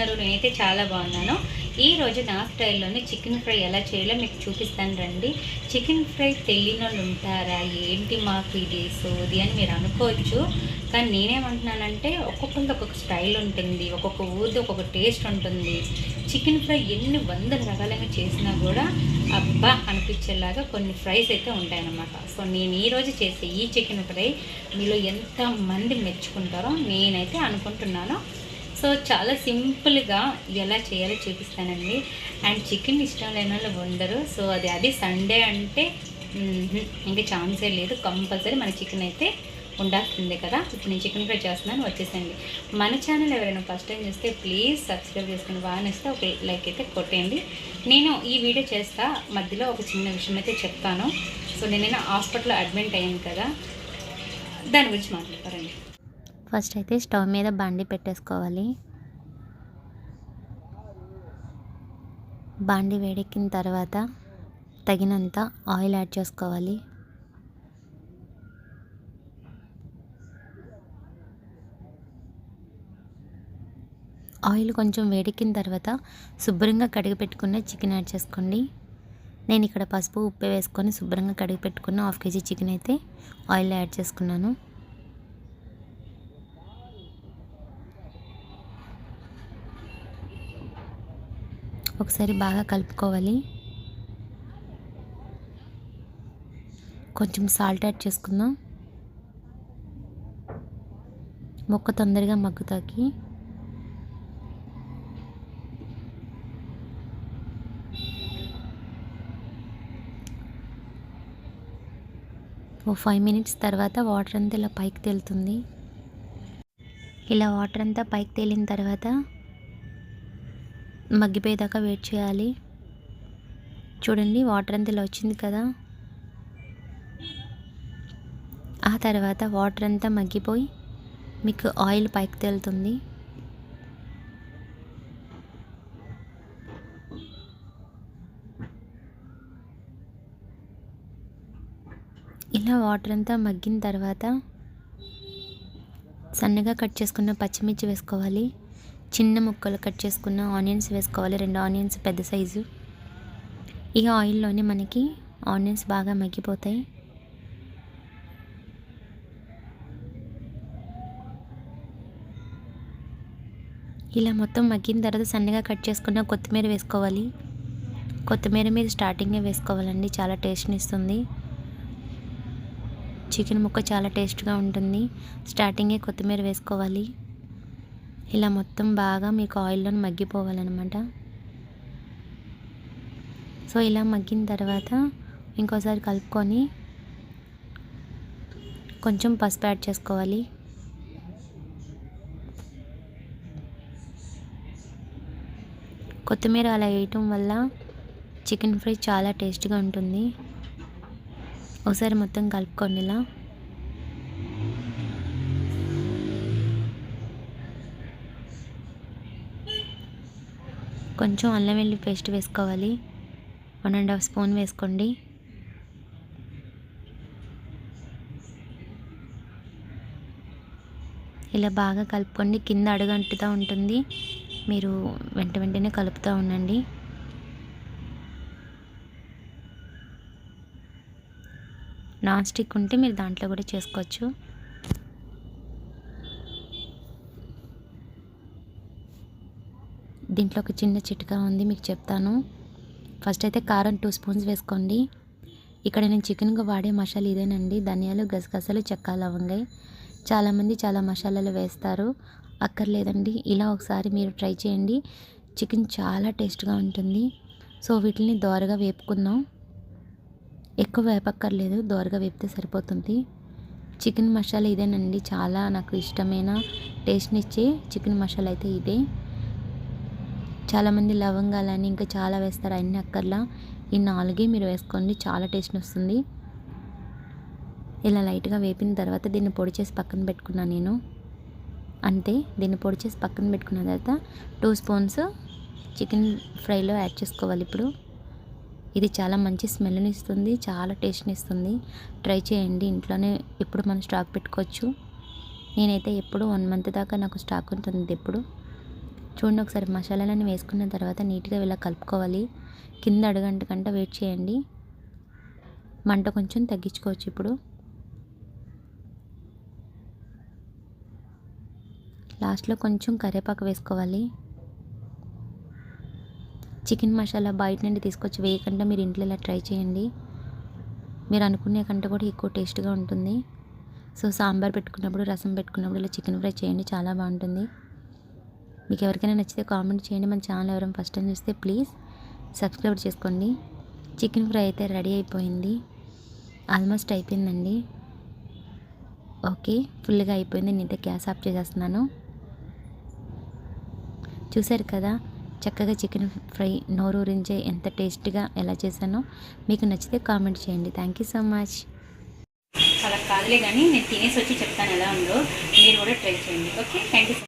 ఉన్నారు? నేనైతే చాలా బాగున్నాను. ఈరోజు నా స్టైల్లోనే చికెన్ ఫ్రై ఎలా చేయాలో మీకు చూపిస్తాను రండి. చికెన్ ఫ్రై తెలియనోళ్ళు ఉంటారా? ఏంటి మాకు ఇది సోది అని మీరు అనుకోవచ్చు. కానీ నేనేమంటున్నానంటే ఒక్కొక్కరిది ఒక్కొక్క స్టైల్ ఉంటుంది, ఒక్కొక్క ఊరిది ఒక్కొక్క టేస్ట్ ఉంటుంది. చికెన్ ఫ్రై ఎన్ని వందల రకాలుగా చేసినా కూడా అబ్బా అనిపించేలాగా కొన్ని ఫ్రైస్ అయితే ఉంటాయన్నమాట. సో నేను ఈరోజు చేసే ఈ చికెన్ ఫ్రై మీలో ఎంతమంది మెచ్చుకుంటారో నేనైతే అనుకుంటున్నాను. సో చాలా సింపుల్గా ఎలా చేయాలో చూపిస్తానండి. అండ్ చికెన్ ఇష్టం లేని వాళ్ళు ఉండరు. సో అది సండే అంటే ఇంకా ఛాన్సే లేదు, కంపల్సరీ మన చికెన్ అయితే ఉండాల్సిందే కదా. ఇప్పుడు నేను చికెన్ ఫ్రై చేస్తున్నాను, వచ్చేసండి. మన ఛానల్ ఎవరైనా ఫస్ట్ టైం చూస్తే ప్లీజ్ సబ్స్క్రైబ్ చేసుకుని బాగా నచ్చితే ఒక లైక్ అయితే కొట్టేయండి. నేను ఈ వీడియో చేస్తా మధ్యలో ఒక చిన్న విషయం అయితే చెప్తాను. సో నేనైనా హాస్పిటల్లో అడ్మిట్ అయ్యాను కదా, దాని గురించి మాట్లాడతారండి. ఫస్ట్ అయితే స్టవ్ మీద బాండి పెట్టేసుకోవాలి. బాండి వేడెక్కిన తర్వాత తగినంత ఆయిల్ యాడ్ చేసుకోవాలి. ఆయిల్ కొంచెం వేడెక్కిన తర్వాత శుభ్రంగా కడిగి పెట్టుకున్న చికెన్ యాడ్ చేసుకోండి. నేను ఇక్కడ పసుపు ఉప్పు వేసుకొని శుభ్రంగా కడిగి పెట్టుకున్న 1/2 kg చికెన్ అయితే ఆయిల్లో యాడ్ చేసుకున్నాను. ఒకసారి బాగా కలుపుకోవాలి. కొంచెం సాల్ట్ యాడ్ చేసుకుందాం, ముక్క తొందరగా మగ్గుతాకి. ఓ 5 minutes తర్వాత వాటర్ అంతా ఇలా పైకి తేలుతుంది. ఇలా వాటర్ అంతా పైకి తేలిన తర్వాత మగ్గిపోయేదాకా వెయిట్ చేయాలి. చూడండి వాటర్ అంతా ఇలా వచ్చింది కదా. ఆ తర్వాత వాటర్ అంతా మగ్గిపోయి మీకు ఆయిల్ పైకి తేలుతుంది. ఇలా వాటర్ అంతా మగ్గిన తర్వాత సన్నగా కట్ చేసుకున్న పచ్చిమిర్చి వేసుకోవాలి. చిన్న ముక్కలు కట్ చేసుకున్న ఆనియన్స్ వేసుకోవాలి, 2 ఆనియన్స్ పెద్ద సైజు. ఈ ఆయిల్లోనే మనకి ఆనియన్స్ బాగా మగ్గిపోతాయి. ఇలా మొత్తం మగ్గిన తర్వాత సన్నగా కట్ చేసుకున్న కొత్తిమీర వేసుకోవాలి. కొత్తిమీర మీరు స్టార్టింగే వేసుకోవాలండి, చాలా టేస్ట్ని ఇస్తుంది. చికెన్ ముక్క చాలా టేస్ట్గా ఉంటుంది. స్టార్టింగే కొత్తిమీర వేసుకోవాలి. ఇలా మొత్తం బాగా మీకు ఆయిల్లో మగ్గిపోవాలన్నమాట. సో ఇలా మగ్గిన తర్వాత ఇంకోసారి కలుపుకొని కొంచెం పసుపు యాడ్ చేసుకోవాలి. కొత్తిమీర అలా వేయటం వల్ల చికెన్ ఫ్రై చాలా టేస్ట్గా ఉంటుంది. ఒకసారి మొత్తం కలుపుకోండి. ఇలా కొంచెం అల్లం వెల్లుల్లి పేస్ట్ వేసుకోవాలి, 1.5 స్పూన్ వేసుకోండి. ఇలా బాగా కలుపుకోండి. కింద అడుగంటుతూ ఉంటుంది, మీరు వెంటనే కలుపుతూ ఉండండి. నాన్ స్టిక్ ఉంటే మీరు దాంట్లో కూడా చేసుకోవచ్చు. దీంట్లో ఒక చిన్న చిట్కా ఉంది, మీకు చెప్తాను. ఫస్ట్ అయితే కారం 2 స్పూన్స్ వేసుకోండి. ఇక్కడ నేను చికెన్గా వాడే మసాలా ఇదేనండి, ధనియాలు, గసగసాలు, చెక్క, లవంగాయి. చాలామంది చాలా మసాలాలు వేస్తారు, అక్కర్లేదండి. ఇలా ఒకసారి మీరు ట్రై చేయండి, చికెన్ చాలా టేస్ట్గా ఉంటుంది. సో వీటిని దోరగా వేపుకుందాం. ఎక్కువ వేపక్కర్లేదు, దోరగా వేపితే సరిపోతుంది. చికెన్ మసాలా ఇదేనండి, చాలా నాకు ఇష్టమైన టేస్ట్ని ఇచ్చే చికెన్ మసాలా అయితే ఇదే. చాలామంది లవంగాలని ఇంకా చాలా వేస్తారు, అన్నీ అక్కర్లా. ఈ 4 మీరు వేసుకోండి, చాలా టేస్ట్ వస్తుంది. ఇలా లైట్గా వేపిన తర్వాత దీన్ని పొడి చేసి పక్కన పెట్టుకున్నాను నేను. అంతే, దీన్ని పొడి చేసి పక్కన పెట్టుకున్న తర్వాత 2 స్పూన్స్ చికెన్ ఫ్రైలో యాడ్ చేసుకోవాలి. ఇప్పుడు ఇది చాలా మంచి స్మెల్ని ఇస్తుంది, చాలా టేస్ట్ని ఇస్తుంది. ట్రై చేయండి, ఇంట్లోనే ఎప్పుడు మనం స్టాక్ పెట్టుకోవచ్చు. నేనైతే ఎప్పుడు 1 month దాకా నాకు స్టాక్ ఉంటుంది ఎప్పుడు. చూడండి ఒకసారి మసాలాలన్నీ వేసుకున్న తర్వాత నీట్గా ఇలా కలుపుకోవాలి. కింద అడుగంటకంట వెయిట్ చేయండి. మంట కొంచెం తగ్గించుకోవచ్చు. ఇప్పుడు లాస్ట్లో కొంచెం కరివేపాకు వేసుకోవాలి. చికెన్ మసాలా బయట నుండి తీసుకొచ్చి వేయకుండా మీరు ఇంట్లో ఇలా ట్రై చేయండి. మీరు అనుకునే కంటే కూడా ఎక్కువ టేస్ట్గా ఉంటుంది. సో సాంబార్ పెట్టుకున్నప్పుడు, రసం పెట్టుకున్నప్పుడు ఇలా చికెన్ ఫ్రై చేయండి, చాలా బాగుంటుంది. మీకు ఎవరికైనా నచ్చితే కామెంట్ చేయండి. మన ఛానల్ ఎవరైనా ఫస్ట్ టైం చూస్తే ప్లీజ్ సబ్స్క్రైబ్ చేసుకోండి. చికెన్ ఫ్రై అయితే రెడీ అయిపోయింది, ఆల్మోస్ట్ అయిపోయిందండి. ఓకే, ఫుల్గా అయిపోయింది. నేనైతే గ్యాస్ ఆఫ్ చేసేస్తున్నాను. చూసారు కదా చక్కగా చికెన్ ఫ్రై నోరూరించే ఎంత టేస్ట్గా ఎలా చేశానో. మీకు నచ్చితే కామెంట్ చేయండి. Thank you so much. అలా కాదులే కానీ నేను తినేసి వచ్చి చెప్తాను ఎలా ఉందో, మీరు కూడా ట్రై చేయండి. Okay, thank you.